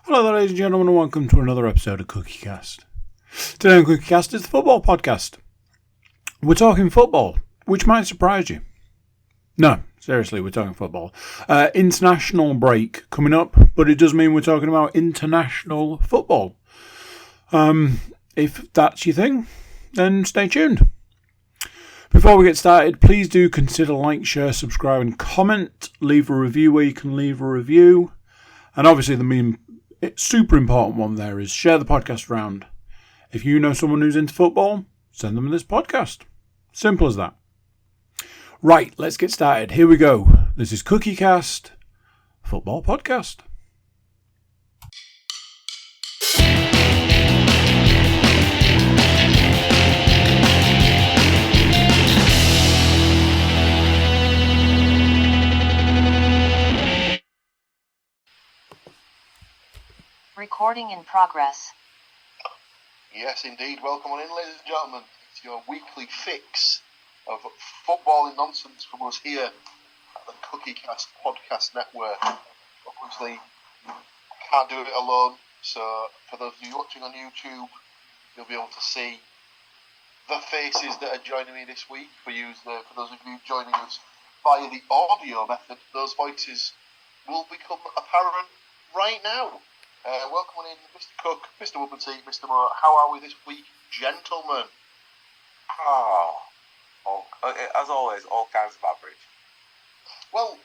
Hello there, ladies and gentlemen, and welcome to another episode of CookieCast. Today on CookieCast is the football podcast. We're talking football, which might surprise you. No, seriously, we're talking football. International break coming up, but it does mean we're talking about international football. If that's your thing, then stay tuned. Before we get started, please do consider like, share, subscribe and comment. Leave a review where you can leave a review. And obviously it's super important one there is share the podcast around. If you know someone who's into football, send them this podcast. Simple as that. Right, let's get started. Here we go. This is CookieCast, football podcast. Recording in progress. Yes, indeed. Welcome on in, ladies and gentlemen. It's your weekly fix of footballing nonsense from us here at the CookieCast Podcast Network. Obviously, I can't do it alone, so for those of you watching on YouTube, you'll be able to see the faces that are joining me this week. For those of you joining us via the audio method, those voices will become apparent right now. Welcome on in, Mr. Cook, Mr. Woodmansey, Mr. Moore. How are we this week, gentlemen? As always, all kinds of average. Well,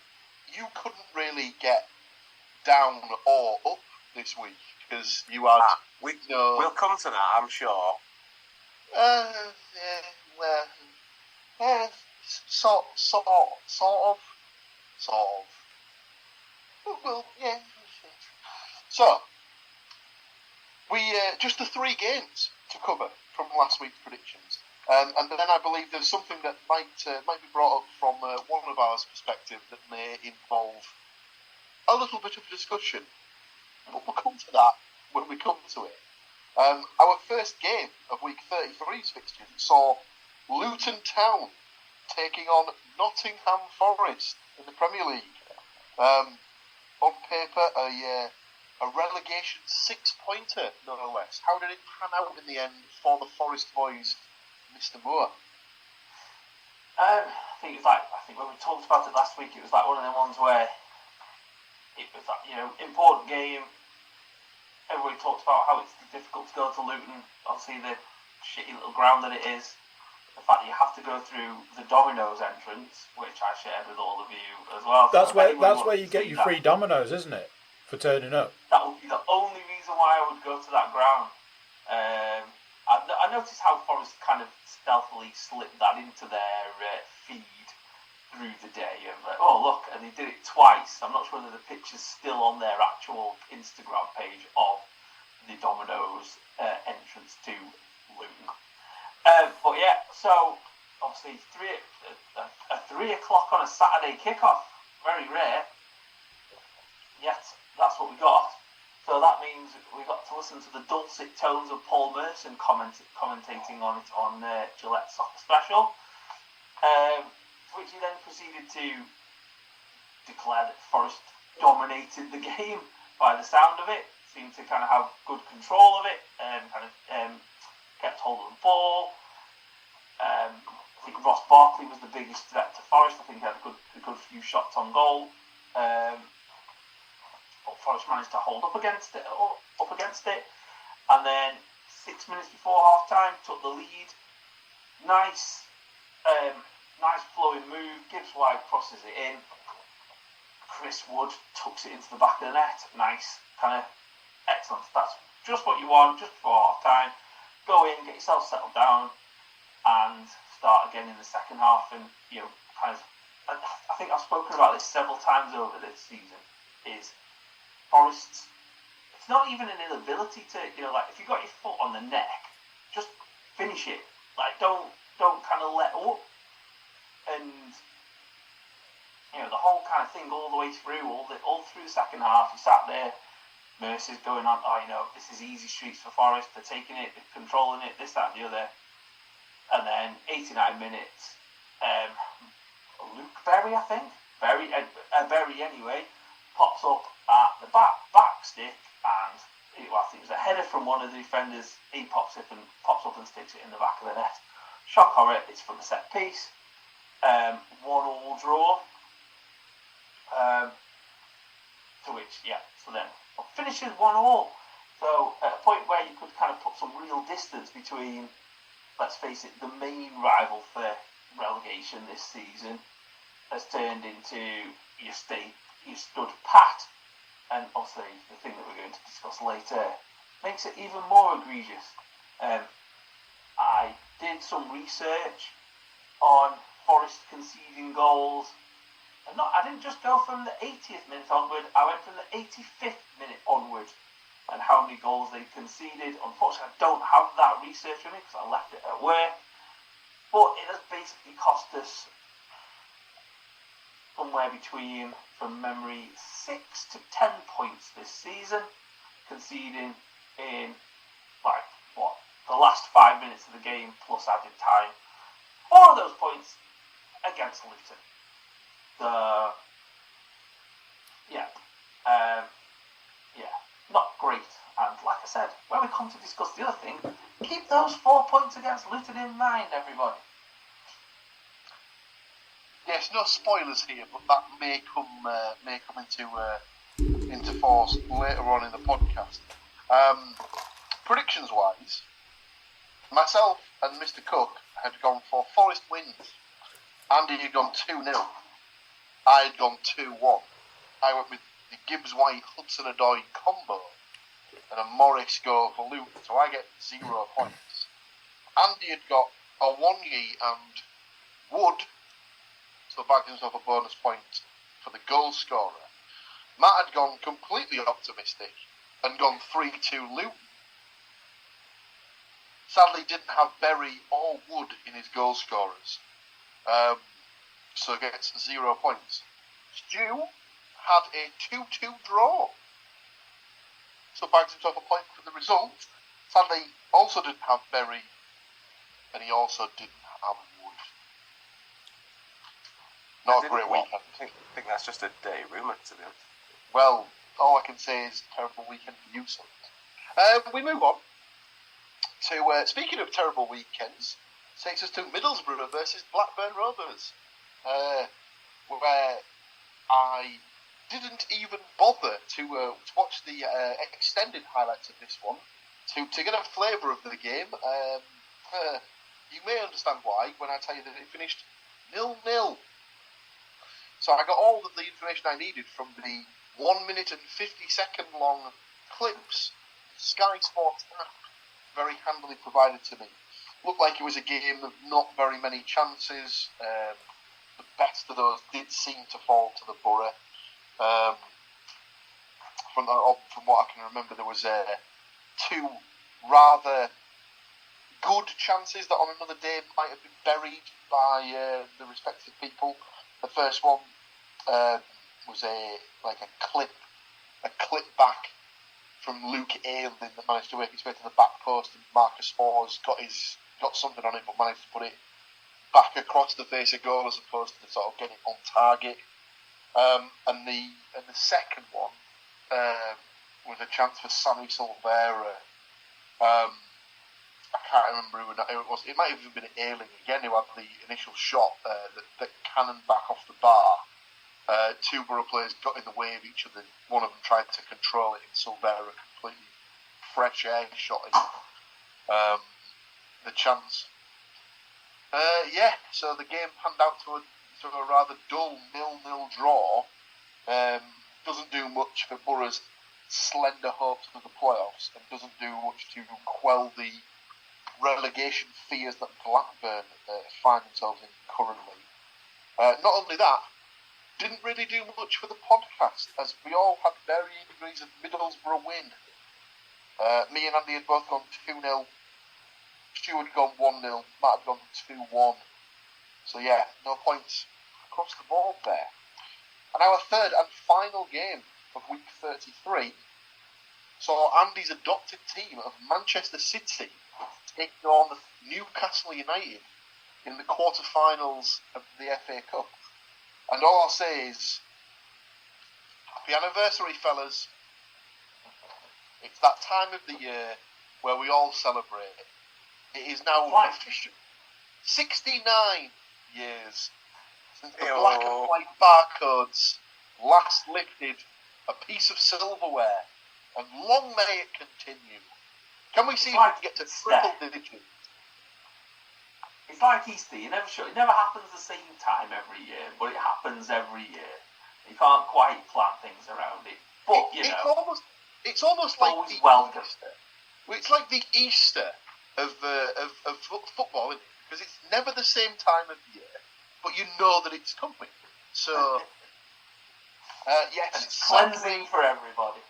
you couldn't really get down or up this week because you had. We'll come to that, I'm sure. Sort of. Well, yeah. So, we just the three games to cover from last week's predictions, and then I believe there's something that might be brought up from one of ours perspective that may involve a little bit of discussion. But we'll come to that when we come to it. Our first game of week 33's fixtures saw Luton Town taking on Nottingham Forest in the Premier League. On paper, a relegation 6-pointer, no less. How did it pan out in the end for the Forest boys, Mr. Moore? I think when we talked about it last week, it was like one of them ones where it was that, important game. Everybody talked about how it's difficult to go to Luton, obviously the shitty little ground that it is. The fact that you have to go through the Domino's entrance, which I shared with all of you as well. That's where you get your free Domino's, isn't it? For turning up. That would be the only reason why I would go to that ground. I noticed how Forest kind of stealthily slipped that into their feed through the day. And they did it twice. I'm not sure whether the picture's still on their actual Instagram page of the Domino's entrance to Luton. But yeah, so obviously 3 o'clock on a Saturday kickoff, very rare. Yet that's what we got. So that means we got to listen to the dulcet tones of Paul Merson commentating on it on Gillette Soccer Special, which he then proceeded to declare that Forest dominated the game by the sound of it. Seemed to kind of have good control of it and kept hold of the ball. I think Ross Barkley was the biggest threat to Forest. I think he had a good few shots on goal. But Forest managed to hold up against it, and then 6 minutes before half time took the lead. Nice flowing move. Gibbs White crosses it in. Chris Wood tucks it into the back of the net. Nice, kind of excellent. That's just what you want just before half time. Go in, get yourself settled down, and start again in the second half. And I think I've spoken about this several times over this season. Is Forest, it's not even an inability to, if you got your foot on the neck, just finish it. Don't kind of let up. And, the whole kind of thing all the way through, all through the second half, you sat there, Mercer's going on, this is easy streets for Forest, they're taking it, they're controlling it, this, that and the other. And then 89 minutes, Luke Berry, I think, Berry anyway, pops up at the back back stick, and I think it was a header from one of the defenders. He pops up and sticks it in the back of the net. Shock horror, it's from a set piece. 1-1 draw. To which, so then finishes 1-1. So at a point where you could kind of put some real distance between, let's face it, the main rival for relegation this season has turned into you stood pat. And obviously the thing that we're going to discuss later makes it even more egregious. I did some research on Forest conceding goals. And I didn't just go from the 80th minute onward, I went from the 85th minute onward and how many goals they conceded. Unfortunately, I don't have that research with me because I left it at work. But it has basically cost us somewhere between, from memory, 6 to 10 points this season, conceding in, the last 5 minutes of the game plus added time. 4 of those points against Luton. Not great. And like I said, when we come to discuss the other thing, keep those 4 points against Luton in mind, everybody. Yes, no spoilers here, but that may come into force later on in the podcast. Predictions wise, myself and Mr. Cook had gone for Forest wins. Andy had gone 2-0. I had gone 2-1. I went with the Gibbs White Hudson Odoi combo and a Morris goal for Luton, so I get 0 points. Andy had got a Wonyi and Wood, so bagged himself a bonus point for the goal scorer. Matt had gone completely optimistic and gone 3-2 Luton. Sadly didn't have Berry or Wood in his goal scorers, so gets 0 points. Stu had a 2-2 draw, so bags himself a point for the result. Sadly, also didn't have Berry, and he also didn't have Wood. Not a great weekend. I think that's just a dirty rumour, to be honest. Well, all I can say is terrible weekend for you, son. We move on to, speaking of terrible weekends, takes us to Middlesbrough versus Blackburn Rovers, where I didn't even bother to watch the extended highlights of this one to get a flavour of the game. You may understand why when I tell you that it finished 0-0. So I got all of the information I needed from the 1 minute and 50 second long clips Sky Sports app very handily provided to me. Looked like it was a game of not very many chances. The best of those did seem to fall to the Borough. From what I can remember, there was 2 rather good chances that on another day might have been buried by the respective people. The first one was a clip back from Luke Ayling that managed to work his way to the back post, and Marcus Spores got something on it, but managed to put it back across the face of goal as opposed to sort of getting it on target. And the second one was a chance for Sammy Silvera. I can't remember who it was. It might have even been Ayling again who had the initial shot that cannoned back off the bar. 2 Borough players got in the way of each other. One of them tried to control it, and Silvera completely fresh air shot it. The chance. So the game panned out to a rather dull 0-0 draw. Doesn't do much for Borough's slender hopes of the playoffs, and doesn't do much to quell the relegation fears that Blackburn find themselves in currently. Not only that, didn't really do much for the podcast, as we all had varying degrees of Middlesbrough win. Me and Andy had both gone 2-0. Stuart had gone 1-0. Matt had gone 2-1. So yeah, no points across the board there. And our third and final game of week 33 saw Andy's adopted team of Manchester City taking on Newcastle United in the quarter-finals of the FA Cup. And all I'll say is, happy anniversary, fellas. It's that time of the year where we all celebrate. It is now official 69 years since the black and white barcodes last lifted a piece of silverware, and long may it continue. Can we see if we can get to triple digits? It's like Easter. It never happens the same time every year, but it happens every year. You can't quite plan things around it, but it's almost like always the welcome. Easter. It's like the Easter of football, isn't it? Because it's never the same time of year, but you know that it's coming. So yes, it's cleansing for everybody.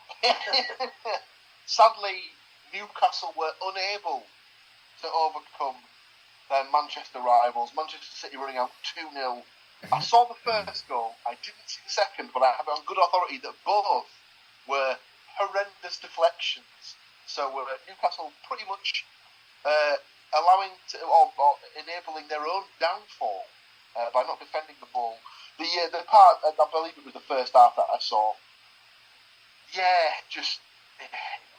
Sadly, Newcastle were unable to overcome their Manchester rivals. Manchester City running out 2-0. I saw the first goal. I didn't see the second, but I have it on good authority that both were horrendous deflections. So Newcastle pretty much enabling their own downfall by not defending the ball. The part, I believe it was the first half that I saw. Yeah,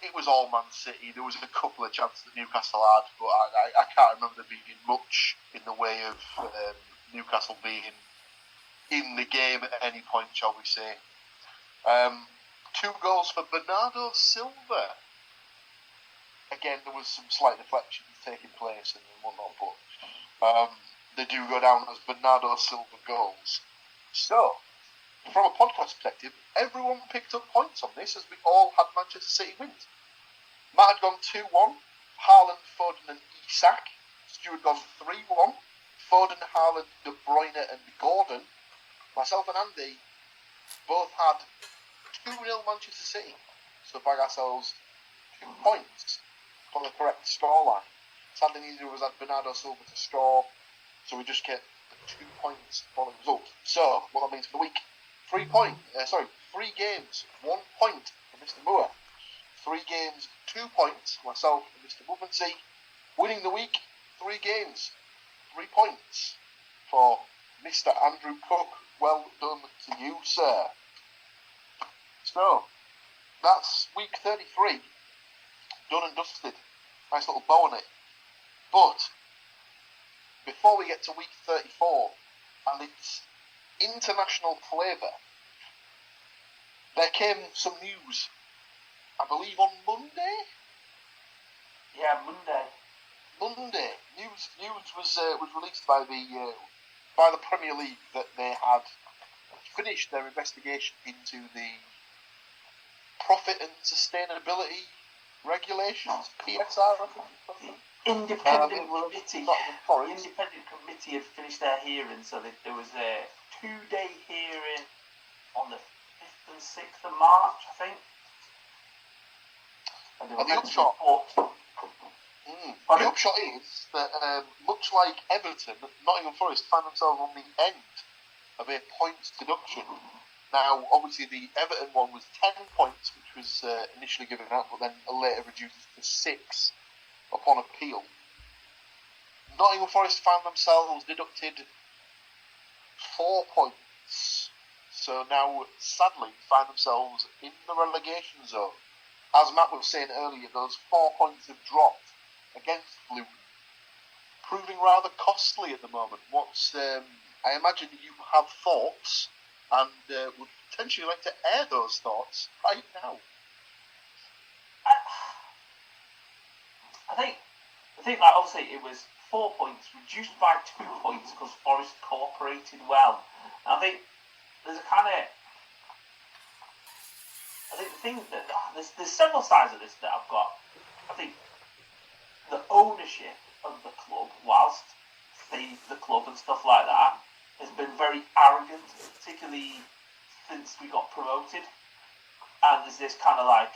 it was all Man City. There was a couple of chances that Newcastle had, but I can't remember there being much in the way of Newcastle being in the game at any point, shall we say. 2 goals for Bernardo Silva. Again, there was some slight deflections taking place and whatnot, but they do go down as Bernardo Silva goals. So, from a podcast perspective, everyone picked up points on this as we all had Manchester City wins. Matt had gone 2-1, Haaland, Foden and Isak. Stuart gone 3-1, Foden, Haaland, De Bruyne and Gordon. Myself and Andy both had 2-0 Manchester City. So bag ourselves 2 points for the correct scoreline. Sadly, neither of us had Bernardo Silva to score, so we just get 2 points for the result. So, what that means for the week: 3 games, 1 point for Mr. Moore. 3 games, 2 points for myself and Mr. Woodmansey. Winning the week: 3 games, 3 points for Mr. Andrew Cook. Well done to you, sir. So, that's week 33. Done and dusted. Nice little bow on it. But, before we get to week 34 and its international flavour, there came some news, I believe on Monday? Yeah, Monday. News was released by the Premier League that they had finished their investigation into the Profit and Sustainability Regulations, PSR, I think. Independent committee had finished their hearing, so there was a 2-day hearing on the 5th and 6th of March, I think. And the upshot is that, much like Everton, Nottingham Forest find themselves on the end of a points deduction. Now, obviously, the Everton one was 10 points, which was initially given out, but then later reduced to 6 upon appeal. Nottingham Forest found themselves deducted 4 points. So now, sadly, find themselves in the relegation zone. As Matt was saying earlier, those 4 points have dropped against Luton, proving rather costly at the moment. I imagine you have thoughts and would potentially like to air those thoughts right now. I think like obviously it was 4 points reduced by 2 points because Forest cooperated well. And I think there's a kind of the thing that there's several sides of this that I've got. I think the ownership of the club, whilst the club and stuff like that, has been very arrogant, particularly since we got promoted. And there's this kind of like,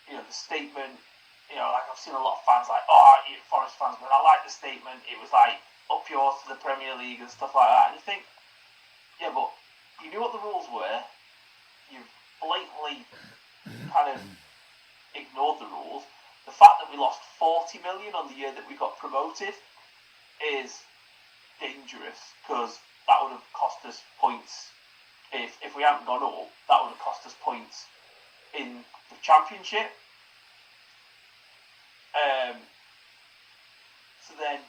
the statement, like I've seen a lot of fans like, Forest fans, but I like the statement. It was like, up yours to the Premier League and stuff like that. And you think, yeah, but you knew what the rules were. You've blatantly kind of ignored the rules. The fact that we lost 40 million on the year that we got promoted is dangerous, because that would have cost us points. If we hadn't gone up, that would have cost us points in the Championship. then,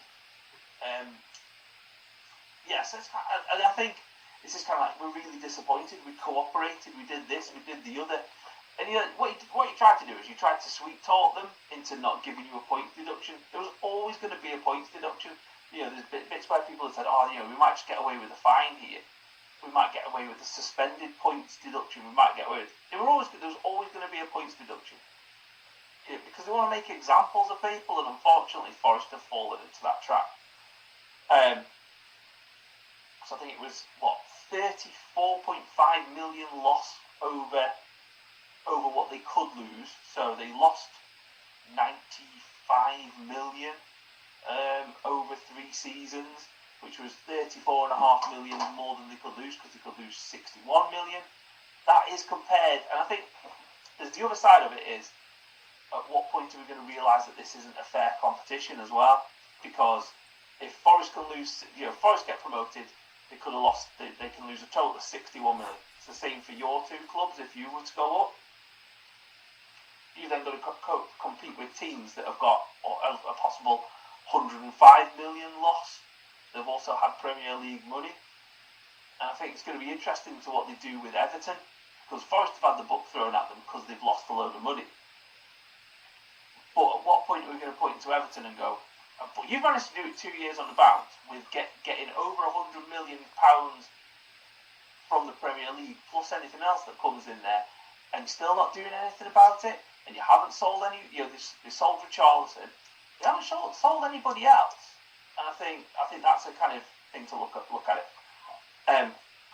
so it's and I think it's just kind of like, we're really disappointed. We cooperated. We did this. We did the other. And what you tried to do is you tried to sweet talk them into not giving you a points deduction. There was always going to be a points deduction. There's bits where people have said, we might just get away with a fine here. We might get away with a suspended points deduction. We might get away with. There was always going to be a points deduction. Because they want to make examples of people, and unfortunately, Forest have fallen into that trap. So I think it was 34.5 million loss over what they could lose. So they lost 95 million over 3 seasons, which was 34.5 million more than they could lose, because they could lose 61 million. That is compared, and I think there's the other side of it is, at what point are we going to realise that this isn't a fair competition as well? Because if Forest can lose, Forest get promoted, they could have lost. They can lose a total of 61 million. It's the same for your 2 clubs. If you were to go up, you then got to compete with teams that have got a possible 105 million loss. They've also had Premier League money, and I think it's going to be interesting to what they do with Everton, because Forest have had the book thrown at them because they've lost a load of money. But at what point are we going to point to Everton and go, but you've managed to do it 2 years on the bounce with getting over £100 million from the Premier League, plus anything else that comes in there, and you're still not doing anything about it, and you haven't sold any, they sold Richarlison, you haven't sold anybody else, and I think that's a kind of thing to look at it.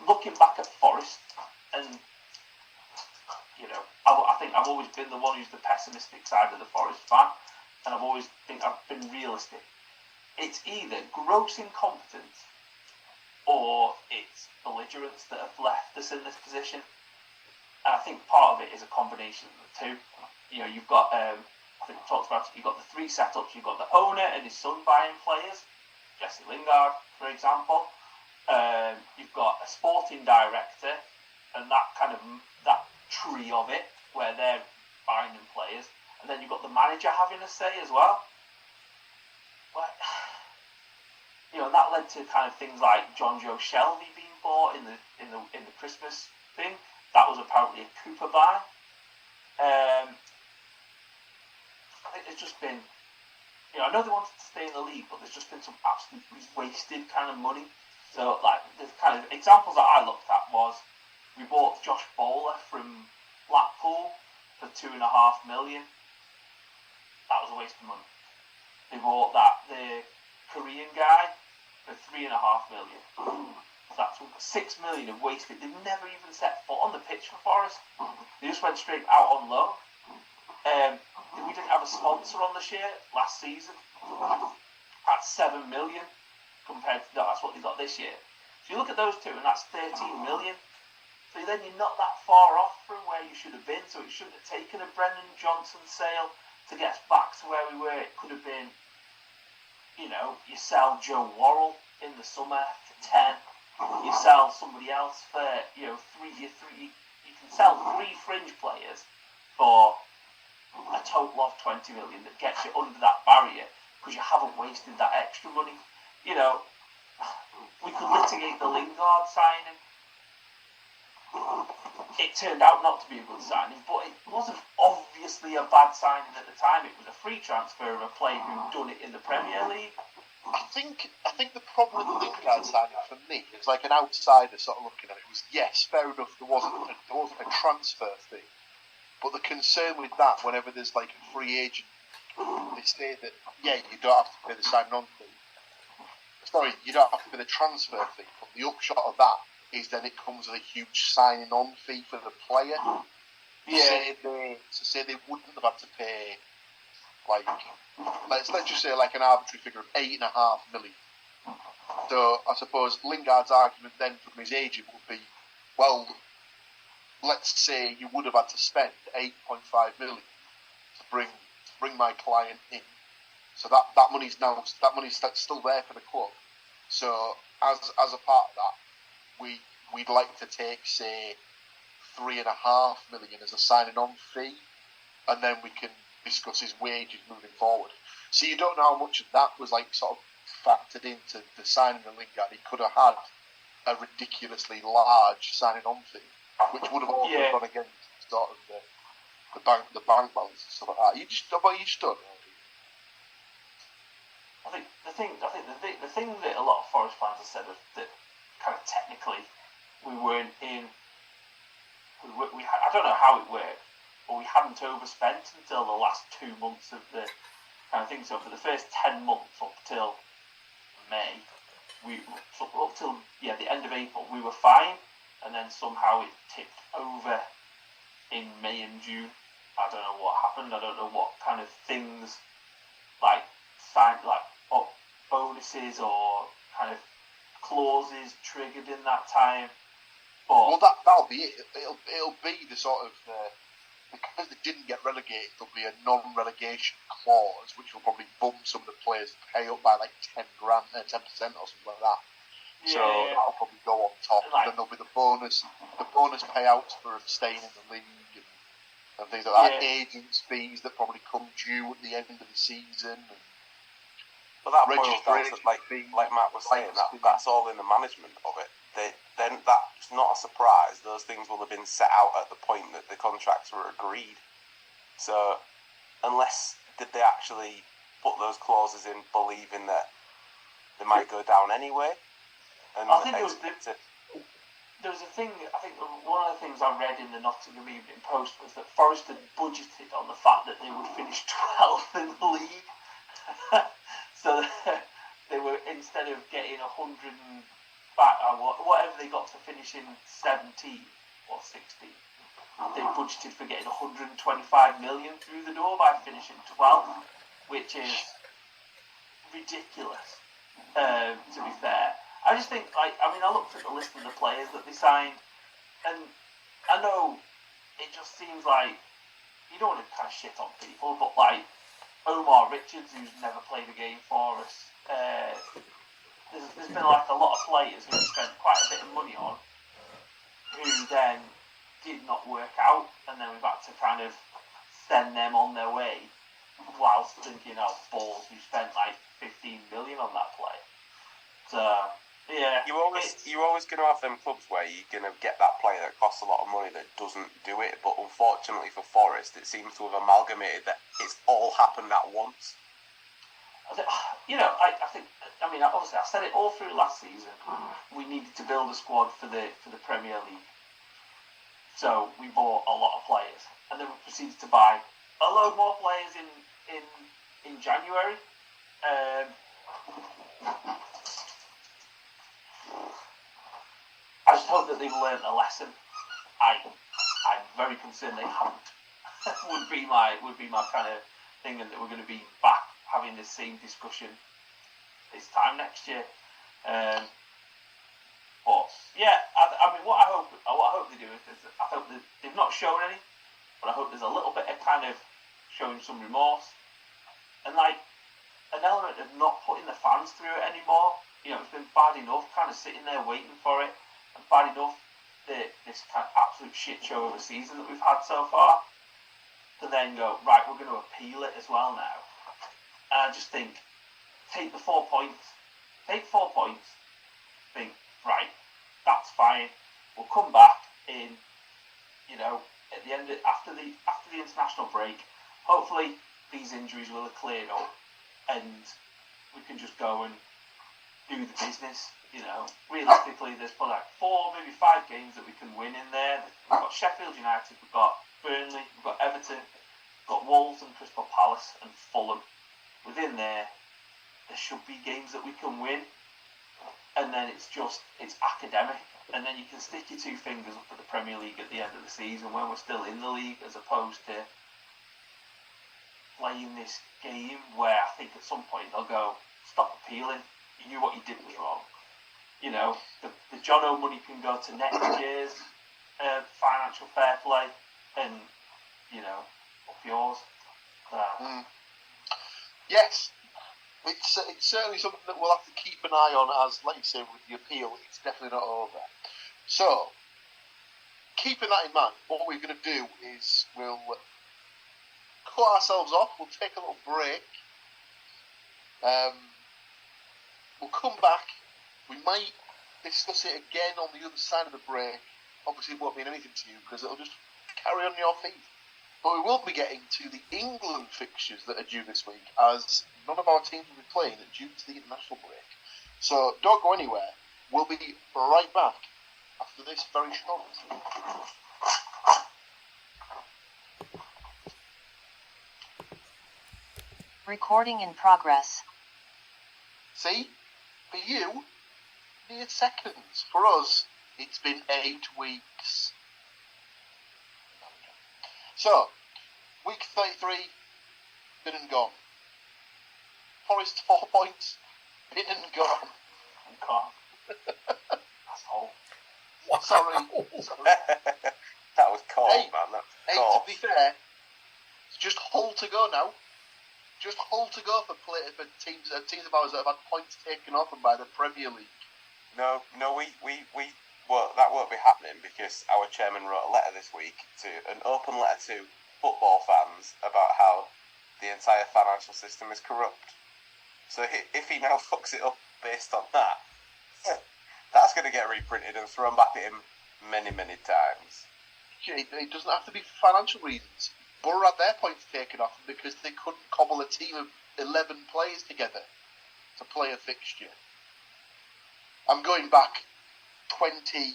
Looking back at Forest, and I think I've always been the one who's the pessimistic side of the Forest fan, and I've always think I've been realistic. It's either gross incompetence or it's belligerence that have left us in this position. And I think part of it is a combination of the two. You've got, I think we talked about it, you've got the 3 setups. You've got the owner and his son buying players, Jesse Lingard, for example. You've got a sporting director and that tree of it, where they're buying in players. And then you've got the manager having a say as well. But, and that led to kind of things like John Joe Shelby being bought in the Christmas thing. That was apparently a Cooper buy. I think there's just been, I know they wanted to stay in the league, but there's just been some absolutely wasted kind of money. So, the kind of examples that I looked at was, we bought Josh Bowler from Blackpool for £2.5 million. That was a waste of money. They bought the Korean guy for £3.5 million. That's 6 million of wasted. They've never even set foot on the pitch for Forest. They just went straight out on loan. We didn't have a sponsor on the shirt last season. That's 7 million compared to that's what they got this year. So you look at those two, and that's 13 million. So then you're not that far off from where you should have been. So it shouldn't have taken a Brendan Johnson sale to get us back to where we were. It could have been, you sell Joe Worrell in the summer for 10. You sell somebody else for, 3. You can sell 3 fringe players for a total of 20 million that gets you under that barrier, because you haven't wasted that extra money. We could litigate the Lingard signing. It turned out not to be a good signing, but it wasn't obviously a bad signing at the time. It was a free transfer of a player who'd done it in the Premier League. I think the problem with the Lingard signing for me, as like an outsider sort of looking at it, was yes, fair enough, there wasn't a transfer thing, but the concern with that, whenever there's like a free agent, they say that you don't have to pay the sign-on fee. Sorry, you don't have to pay the transfer fee, but the upshot of that is then it comes with a huge signing-on fee for the player. To say they wouldn't have had to pay, let's just say like an arbitrary figure of £8.5 million. So I suppose Lingard's argument then from his agent would be, well, let's say you would have had to spend £8.5 million to bring my client in. So that money's still there for the club. So as a part of that, we'd like to take, say, £3.5 million as a signing on fee, and then we can discuss his wages moving forward. So you don't know how much of that was like sort of factored into the signing of Lingard. He could have had a ridiculously large signing on fee, which would have also gone against sort of the bank balance and stuff like that. You just don't know. I think the thing that a lot of Forest fans have said is that kind of technically we weren't in. I don't know how it worked, but we hadn't overspent until the last 2 months of the kind of thing. So for the first 10 months up till May, up till the end of April, we were fine, and then somehow it tipped over in May and June. I don't know what happened. I don't know what kind of things like bonuses or kind of clauses triggered in that time. But that'll be it. It'll be the sort of because they didn't get relegated, there'll be a non-relegation clause which will probably bump some of the players' pay up by like 10% or something like that. So that'll probably go on top. And then there'll be the bonus payouts for staying in the league and things like that. Agents' fees that probably come due at the end of the season. But that boils down to, like Matt was saying, that's all in the management of it. Then that's not a surprise. Those things will have been set out at the point that the contracts were agreed. So, unless did they actually put those clauses in, believing that they might go down anyway? And I think there was a thing. I think one of the things I read in the Nottingham Evening Post was that Forest had budgeted on the fact that they would finish 12th in the league. So they were, instead of getting 100 and whatever they got to finish in 17 or 16, they budgeted for getting 125 million through the door by finishing 12th, which is ridiculous. To be fair, I just think I looked at the list of the players that they signed, and I know it just seems like you don't want to kind of shit on people, but like Omar Richards, who's never played a game for us. There's been like a lot of players who we spent quite a bit of money on who then did not work out, and then we've had to kind of send them on their way whilst thinking, balls, we spent like 15 million on that player. So, yeah. You're always going to have them clubs where you're going to get that player that costs a lot of money that doesn't do it, but unfortunately for Forest, it seems to have amalgamated that it's all happened at once. Obviously I said it all through last season. We needed to build a squad for the Premier League, so we bought a lot of players, and then we proceeded to buy a load more players in January. I just hope that they've learned a lesson. I'm very concerned they haven't. would be my kind of thing, and that we're going to be back having the same discussion this time next year. But yeah, what I hope they do is I hope that they've not shown any, but I hope there's a little bit of kind of showing some remorse, and like an element of not putting the fans through it anymore. It's been bad enough kind of sitting there waiting for it, and bad enough this kind of absolute shit show of a season that we've had so far, to then go, right, we're going to appeal it as well now. And I just think, take 4 points, think, right, that's fine, we'll come back in, at the end after the international break, hopefully these injuries will have cleared up, and we can just go and do the business. Realistically, there's probably like 4, maybe 5 games that we can win in there. We've got Sheffield United, we've got Burnley, we've got Everton, we've got Wolves and Crystal Palace and Fulham. Within there should be games that we can win, and then it's academic, and then you can stick your 2 fingers up at the Premier League at the end of the season when we're still in the league, as opposed to playing this game where I think at some point they'll go, stop appealing, you knew what you did was wrong. The John O money can go to next year's financial fair play, and up yours. Yes, it's certainly something that we'll have to keep an eye on, as, like you say, with the appeal, it's definitely not over. So, keeping that in mind, what we're going to do is we'll cut ourselves off, we'll take a little break, We'll come back. We might discuss it again on the other side of the break. Obviously, it won't mean anything to you because it'll just carry on your feed. But we will be getting to the England fixtures that are due this week, as none of our teams will be playing due to the international break. So don't go anywhere. We'll be right back after this very short. Recording in progress. See? For you, mere seconds. For us, it's been 8 weeks. So, week 33, been and gone. Forest 4 points, been and gone. Asshole. Sorry. That was cold, Hey, man. That was Hey, cold. to be fair, it's just Hull to go now. Just Hull to go for teams of ours that have had points taken off them by the Premier League. No, that won't be happening because our chairman wrote a letter this week an open letter to football fans about how the entire financial system is corrupt. So if he now fucks it up based on that, that's going to get reprinted and thrown back at him many, many times. It doesn't have to be for financial reasons. Borough had their points taken off them because they couldn't cobble a team of 11 players together to play a fixture. I'm going back 27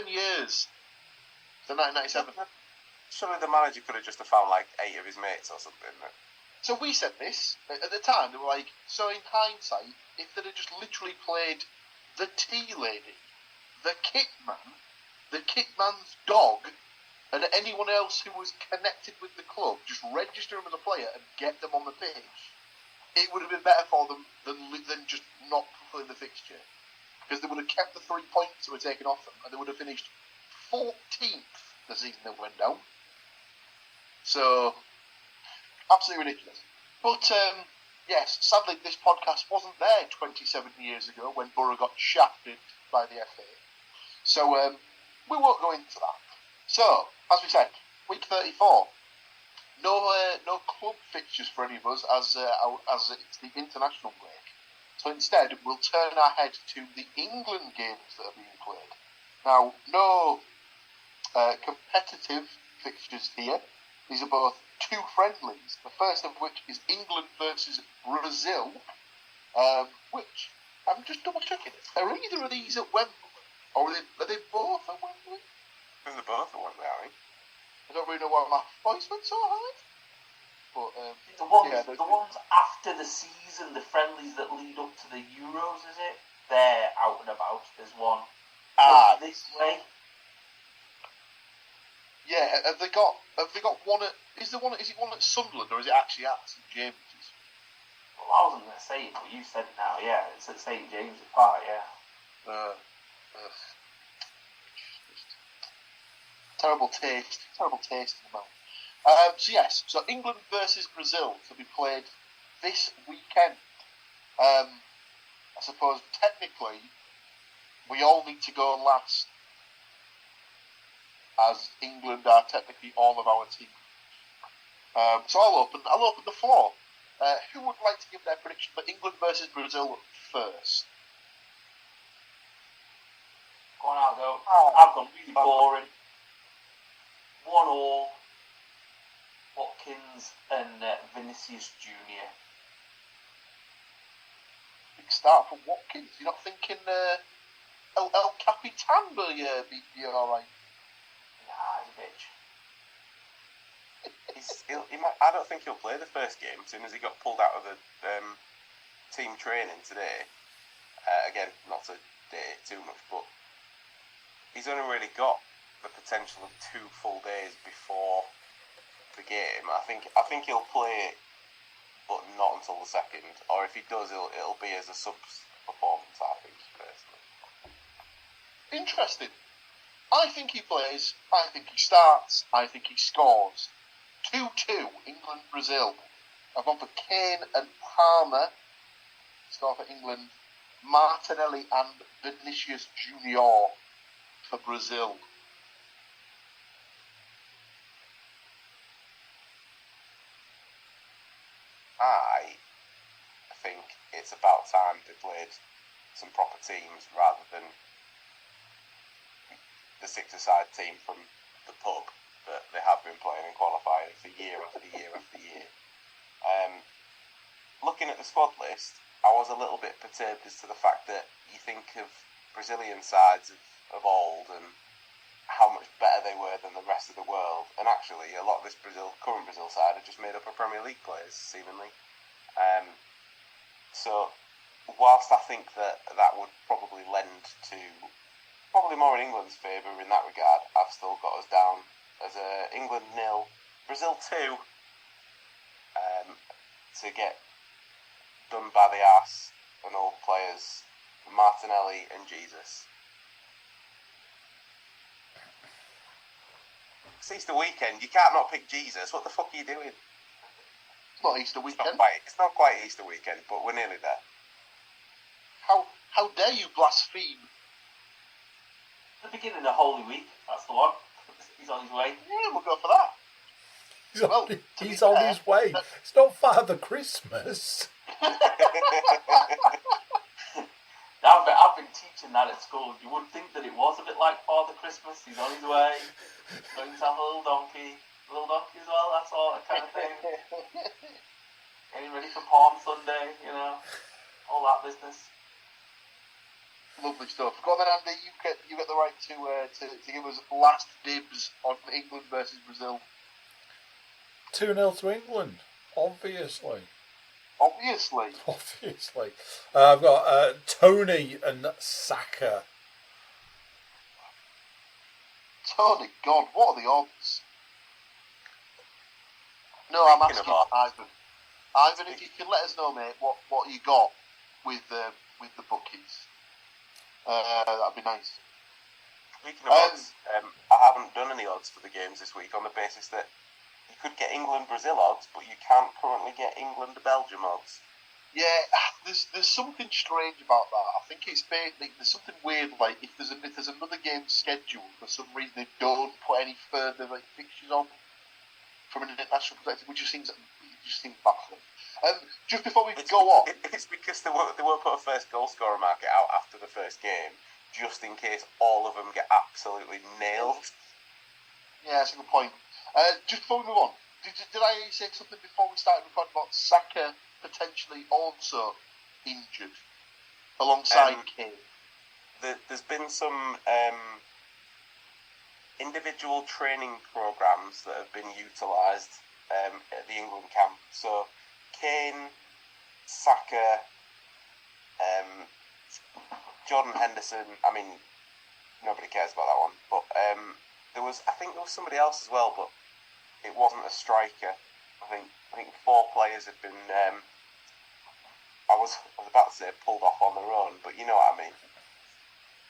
years to 1997. Surely the manager could have just found like 8 of his mates or something. So we said this at the time. They were like, so in hindsight, if they'd have just literally played the tea lady, the kit man, the kit man's dog, and anyone else who was connected with the club, just register them as a player and get them on the pitch, it would have been better for them than just not fulfilling the fixture. Because they would have kept the 3 points that were taken off them, and they would have finished 14th the season that went down. So, absolutely ridiculous. But, yes, sadly this podcast wasn't there 27 years ago when Borough got shafted by the FA. So, we won't go into that. So, as we said, week 34. No club fixtures for any of us as it's the international break. So instead, we'll turn our head to the England games that are being played. Now, no competitive fixtures here. These are both 2 friendlies. The first of which is England versus Brazil, which I'm just double checking. Are either of these at Wembley, or are they both at Wembley? I think they're both at Wembley, I think. I don't really know why my voice went so high. But the ones after the season, the friendlies that lead up to the Euros, is it? They're out and about. There's one this way. Yeah, have they got one at? Is it one at Sunderland, or is it actually at St James's? Well, I wasn't going to say it, but you said it now. Yeah, it's at St James's Park. Yeah. Terrible taste in the mouth. So England versus Brazil to be played this weekend. I suppose technically we all need to go last, as England are technically all of our team. So I'll open the floor. Who would like to give their prediction for England versus Brazil first? Go on, I'll go. I've gone really boring. 1-1. Watkins and Vinicius Jr. Big start from Watkins. You're not thinking El Capitan will be alright? Nah, he's a bitch. I don't think he'll play the first game, as soon as he got pulled out of the team training today. Again, not to date it too much, but he's only really got the potential of 2 full days before the game. I think he'll play, but not until the second. Or if he does, it'll be as a subs performance, I think, personally. Interesting. I think he plays. I think he starts. I think he scores. 2-2, England-Brazil. I've gone for Kane and Palmer. Score for England. Martinelli and Vinicius Jr. for Brazil. I think it's about time they played some proper teams rather than the six-a-side team from the pub that they have been playing in qualifying for year after year after year. Looking at the squad list, I was a little bit perturbed as to the fact that you think of Brazilian sides of old and how much better they were than the rest of the world, and actually a lot of this current Brazil side are just made up of Premier League players, seemingly. So whilst I think that would probably lend to probably more in England's favour in that regard, I've still got us down as England 0, Brazil 2, to get done by the arse and old players Martinelli and Jesus. It's Easter weekend. You can't not pick Jesus. What the fuck are you doing? It's not Easter weekend. It's not quite Easter weekend, but we're nearly there. How dare you blaspheme? The beginning of Holy Week. That's the one. He's on his way. Yeah, we'll go for that. He's on his way. It's not Father Christmas. I've been teaching that at school. You would think that it was a bit like Father Christmas. He's on his way. Going to have a little donkey as well. That's all that kind of thing. Getting ready for Palm Sunday, all that business. Lovely stuff. Go on then, Andy. You get the right to give us last dibs on England versus Brazil. 2-0 to England, obviously. Obviously. I've got Tony and Saka. Tony, God, what are the odds? No, I'm asking Ivan. Ivan, if you can let us know, mate, what you got with the bookies. That'd be nice. Speaking of odds, I haven't done any odds for the games this week on the basis that you could get England-Brazil odds, but you can't currently get England-Belgium odds. Yeah, there's something strange about that. I think it's basically there's something weird. Like if there's another game scheduled for some reason, they don't put any further fixtures on from an international perspective, which just seems baffling. Just before we go on, it's because they won't put a first goal scorer market out after the first game, just in case all of them get absolutely nailed. Yeah, that's a good point. Just before we move on, did I say something before we started recording about Saka potentially also injured alongside Kane? There's been some individual training programs that have been utilised at the England camp. So Kane, Saka, Jordan Henderson. I mean, nobody cares about that one. But I think there was somebody else as well, but it wasn't a striker. I think 4 players had been. I was about to say pulled off on their own, but you know what I mean.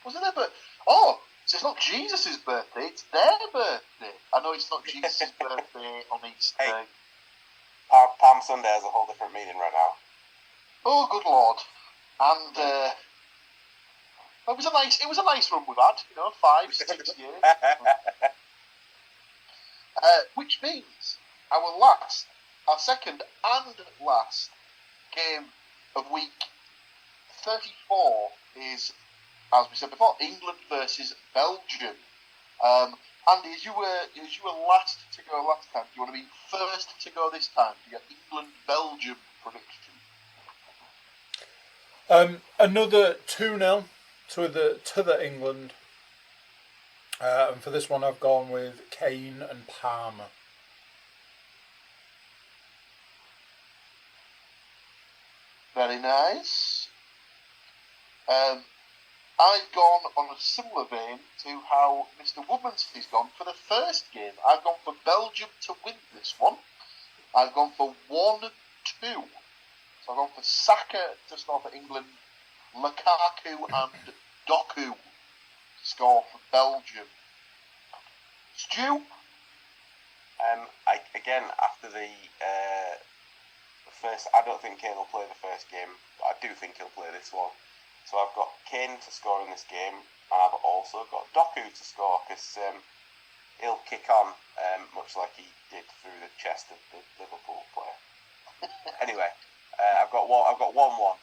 Wasn't there? But so it's not Jesus' birthday; it's their birthday. I know it's not Jesus' birthday on Easter. Hey, Palm Sunday has a whole different meaning right now. Oh, good Lord! And it was a nice run we've had. 5, 6 years. Which means our second and last game of week 34 is, as we said before, England versus Belgium. Andy, as you were last to go last time, do you want to be first to go this time to get England-Belgium prediction? Another 2-0 to the England. And for this one, I've gone with Kane and Palmer. Very nice. I've gone on a similar vein to how Mr. Woodmansey's gone for the first game. I've gone for Belgium to win this one. I've gone for 1-2. So I've gone for Saka to score for England, Lukaku and Doku to score for Belgium. Stu? Again, after the first, I don't think Kane will play the first game, but I do think he'll play this one. So I've got Kane to score in this game, and I've also got Doku to score, because he'll kick on, much like he did through the chest of the Liverpool player. Anyway, I've got 1-1.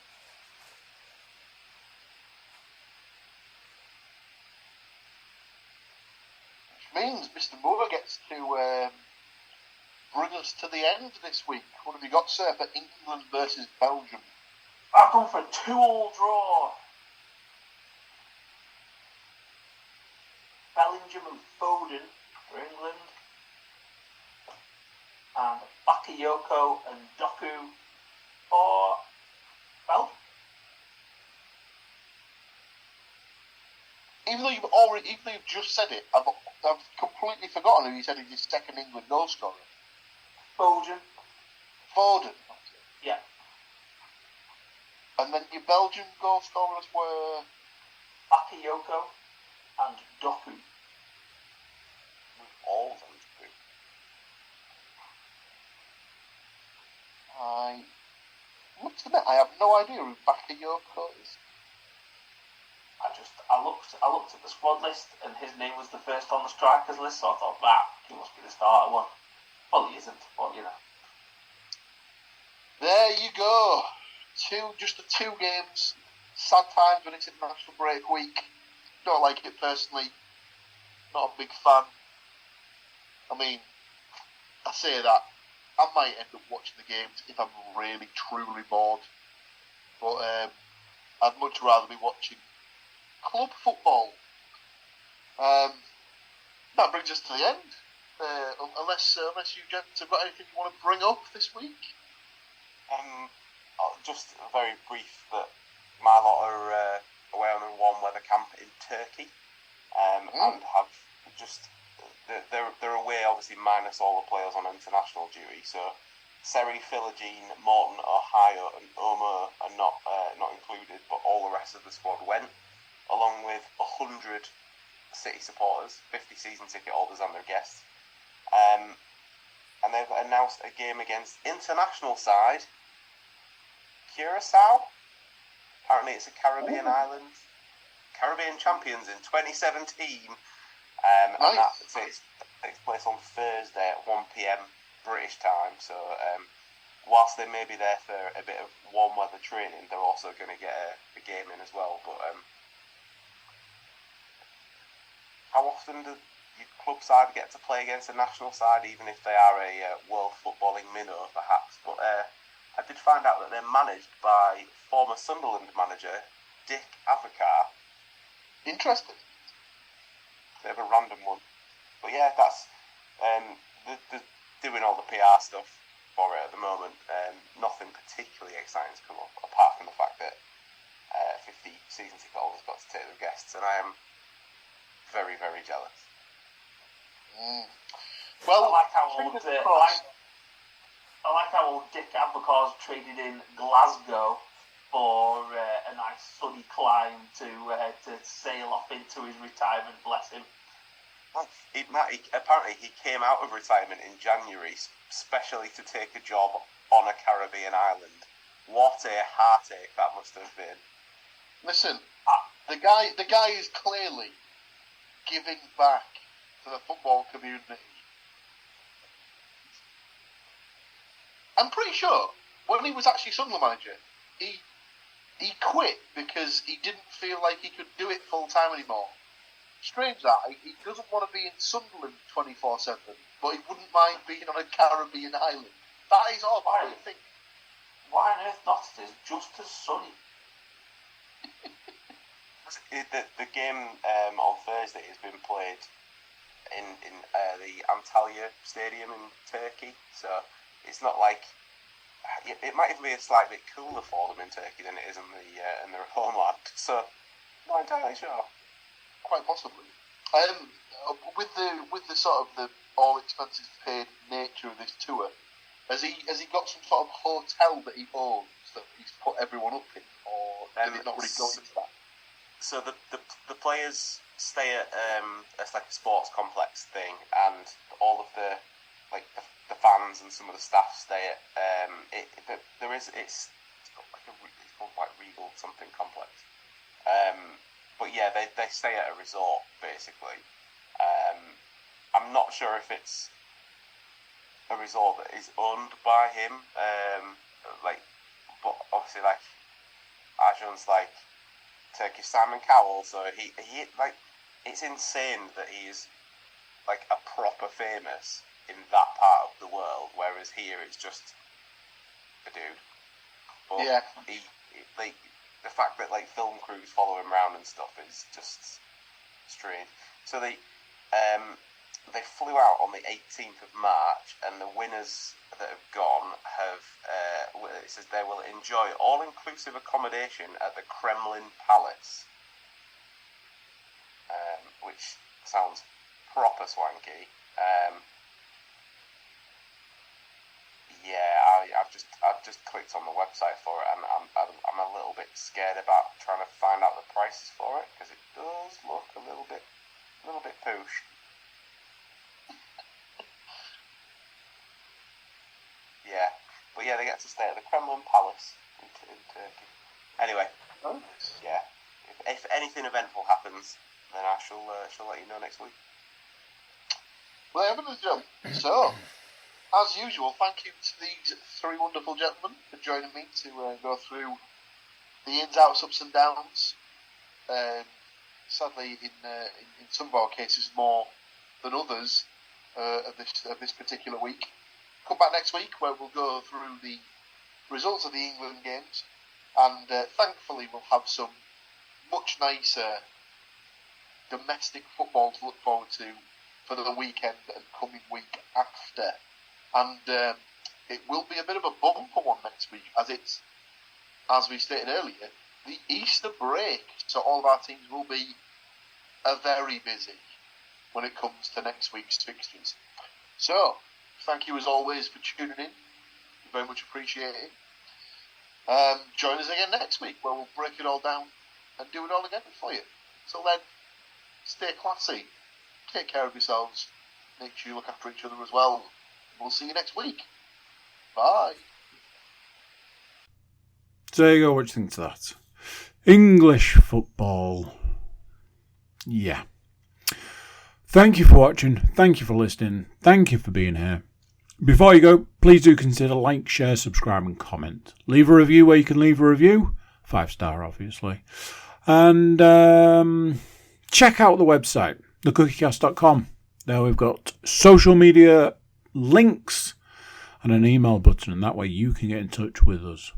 Which means Mr. Moore gets to bring us to the end this week. What have you got, sir, for England versus Belgium? I've gone for a 2-2 draw. Bellingham and Foden for England. And Bakayoko and Doku for Belgium. Even though you've just said it, I've completely forgotten who you said is his second England goal scorer. Foden. Yeah. And then your Belgian goal scorers were Bakayoko and Doku. All of them. I must admit, I have no idea who Bakayoko is. I looked at the squad list and his name was the first on the strikers list, so I thought, he must be the starter one. Well, he isn't, but you know. There you go. Just the 2 games. Sad times when it's international break week. Don't like it personally. Not a big fan. I mean, I say that. I might end up watching the games if I'm really, truly bored. But I'd much rather be watching club football. That brings us to the end. Unless you gents have got anything you want to bring up this week. Just very brief that my lot are away on a warm weather camp in Turkey, and have just they're away obviously minus all the players on international duty. So Seri, Philogene, Morton, Ohio, and Omo are not included, but all the rest of the squad went, along with 100 City supporters, 50 season ticket holders and their guests. And they've announced a game against international side Curacao. Apparently it's a Caribbean island. Caribbean champions in 2017. Nice. And that takes place on Thursday at 1 PM British time. So whilst they may be there for a bit of warm weather training, they're also going to get a game in as well. But how often do your club side get to play against a national side, even if they are a world footballing minnow, perhaps? But I did find out that they're managed by former Sunderland manager Dick Advocaat. Interesting. Bit of a random one. But yeah, that's they're doing all the PR stuff for it at the moment. Nothing particularly exciting to come up, apart from the fact that 50 season ticket holders got to take their guests, and I am very, very jealous. Well, I like how old Dick Advocaat's traded in Glasgow for a nice sunny climb to sail off into his retirement. Bless him. Apparently he came out of retirement in January, specially to take a job on a Caribbean island. What a heartache that must have been. Listen, the guy is clearly giving back to the football community. I'm pretty sure when he was actually Sunderland manager, he quit because he didn't feel like he could do it full time anymore. Strange that he doesn't want to be in Sunderland 24/7, but he wouldn't mind being on a Caribbean island. That is odd. I think. Why on earth not? It is just as sunny. The game on Thursday has been played in the Antalya Stadium in Turkey, so it's not like it might even be a slight bit cooler for them in Turkey than it is in their homeland. So not entirely sure. Quite possibly. With the sort of the all expenses paid nature of this tour, has he got some sort of hotel that he owns that he's put everyone up in, or does it not really go into that? So the players stay at it's like a sports complex thing, and all of the fans and some of the staff stay at it's called like Regal something complex. But yeah, they stay at a resort basically. I'm not sure if it's a resort that is owned by him. But obviously, like, Arjun's like Turkish Simon Cowell, so he like, it's insane that he's like a proper famous in that part of the world, whereas here it's just a dude. But yeah, he like, the fact that like film crews follow him around and stuff is just strange. So they flew out on the 18th of March, and the winners that have gone have, it says they will enjoy all-inclusive accommodation at the Kremlin Palace, which sounds proper swanky. I've just clicked on the website for it, and I'm a little bit scared about trying to find out the prices for it, because it does look a little bit poosh. Yeah, but yeah, they get to stay at the Kremlin Palace in Turkey. Anyway, yeah, if anything eventful happens, then I shall let you know next week. Well, evidence, John. So, as usual, thank you to these three wonderful gentlemen for joining me to go through the ins, outs, ups and downs. Sadly, in some of our cases, more than others of this particular week. Come back next week where we'll go through the results of the England games, and thankfully we'll have some much nicer domestic football to look forward to for the weekend and coming week after. And it will be a bit of a bumper one next week, as it's, as we stated earlier, the Easter break, so all of our teams will be very busy when it comes to next week's fixtures. So, thank you as always for tuning in. Very much appreciated. Join us again next week where we'll break it all down and do it all again for you. So then, stay classy, take care of yourselves, make sure you look after each other as well. We'll see you next week. Bye. So there you go, what do you think to that? English football. Yeah. Thank you for watching. Thank you for listening. Thank you for being here. Before you go, please do consider like, share, subscribe and comment. Leave a review where you can leave a review. 5-star, obviously. And check out the website, thecookiecast.com. There we've got social media links and an email button, and that way you can get in touch with us.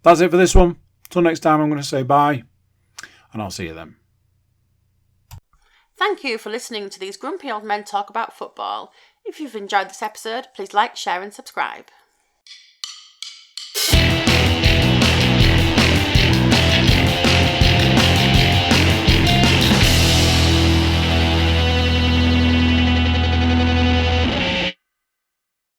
That's it for this one. Till next time, I'm going to say bye, and I'll see you then. Thank you for listening to these grumpy old men talk about football. If you've enjoyed this episode, please like, share and subscribe.